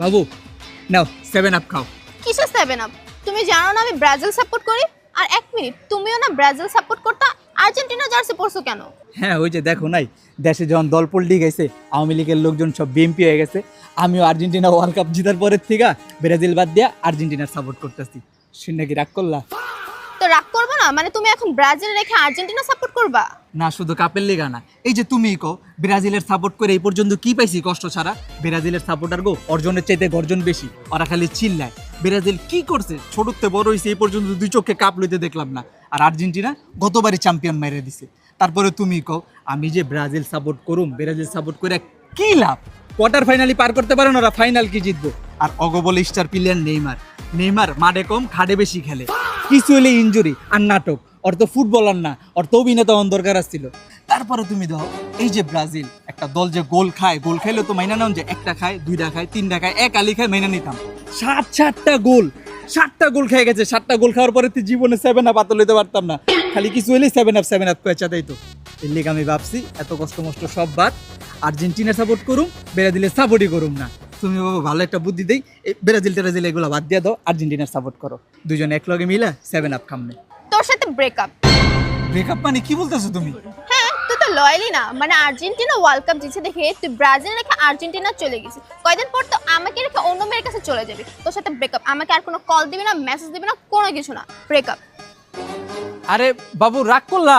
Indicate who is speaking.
Speaker 1: বাবু নাও 7 up খাও।
Speaker 2: কিসের 7 up? তুমি জানো না আমি ব্রাজিল সাপোর্ট করি। আর এক মিনিট, তুমিও না ব্রাজিল সাপোর্ট করতা, আর্জেন্টিনা জার্সি পরছো কেন?
Speaker 1: হ্যাঁ ওই যে দেখো নাই, দেশে যখন দল পল্টি গেছে, আওয়ামী লীগের লোকজন সব বিএমপি হয়ে গেছে, আমিও আর্জেন্টিনা ওয়ার্ল্ড কাপ জেতার পরের থেকে ব্রাজিল বাদ দিয়া আর্জেন্টিনার সাপোর্ট করতেছি। শুনে কি রাগ করলা?
Speaker 2: তো রাগ করবো না, মানে তুমি এখন ব্রাজিল রেখে আর্জেন্টিনা সাপোর্ট করবা?
Speaker 1: না শুধু কাপের লিগা না, এই যে তুমি কো ব্রাজিলের সাপোর্ট করে এই পর্যন্ত কি পাইছি কষ্ট ছাড়া। ব্রাজিলের সাপোর্টার গো অর্জনের চাইতে গর্জন বেশি, ওরা খালি চিল্লায়। ব্রাজিল কি করছে, ছোটতে বড় হয়েছে, এই পর্যন্ত 2 চোখে কাপ লইতে দেখলাম না। আর আর্জেন্টিনা গতবারই চ্যাম্পিয়ন মেরে দিছে। তারপরে তুমি কও আমি যে ব্রাজিল সাপোর্ট করুম, ব্রাজিল সাপোর্ট করে কি লাভ? কোয়ার্টার ফাইনালি পার করতে পারে না ওরা, ফাইনাল কি জিতবো? আর অগবল স্টার প্লেয়ার নেইমার মাঠে কম খাটে বেশি খেলে, কিছু হলে ইনজুরি আর নাটক। ওর তো ফুটবলার না, ওর তো অভিনেতা হওয়ার দরকার ছিল। তারপরে তুমি দাও এই যে ব্রাজিল একটা দল যে গোল খাইলে তো মাইনা নাও যে 1টা খায় 2টা খায় 3টা খায়, এক আলি খায় মাইনা নিতাম। 7টা গোল খেয়ে গেছে। 7টা গোল খাওয়ার পরে তুই জীবনে 7 আপ হাতে লইতে পারতাম না, খালি কিছু হলেই 7 আপ কয়েচা তাই তো। এর লিগে আমি ভাবছি এত কষ্ট মষ্ট সব বাদ, আর্জেন্টিনা সাপোর্ট করুম, ব্রাজিলের সাপোর্টই করুম না। তুমি বাবা ভালো একটা বুদ্ধি দেই, ব্রাজিল এগুলো বাদ দিয়ে দাও, আর্জেন্টিনার সাপোর্ট করো। দুজন একলগে মিলে 7 আপ খামনে।
Speaker 2: তোর সাথে ব্রেকআপ।
Speaker 1: ব্রেকআপ মানে কি বলতেছো তুমি?
Speaker 2: হ্যাঁ, তুই তো লয়ালি না, মানে আর্জেন্টিনা ওয়ার্ল্ড কাপ জিতছে দেখে তুই ব্রাজিল রেখে আর্জেন্টিনা চলে গেছিস। কয়দিন পর তো আমাকে রেখে অন্য মেয়ের কাছে চলে যাবি। তোর সাথে ব্রেকআপ। আমাকে আর কোনো কল দিবি না, মেসেজ দিবি না, কোনো কিছু না, ব্রেকআপ।
Speaker 1: আরে বাবু রাগ করলা?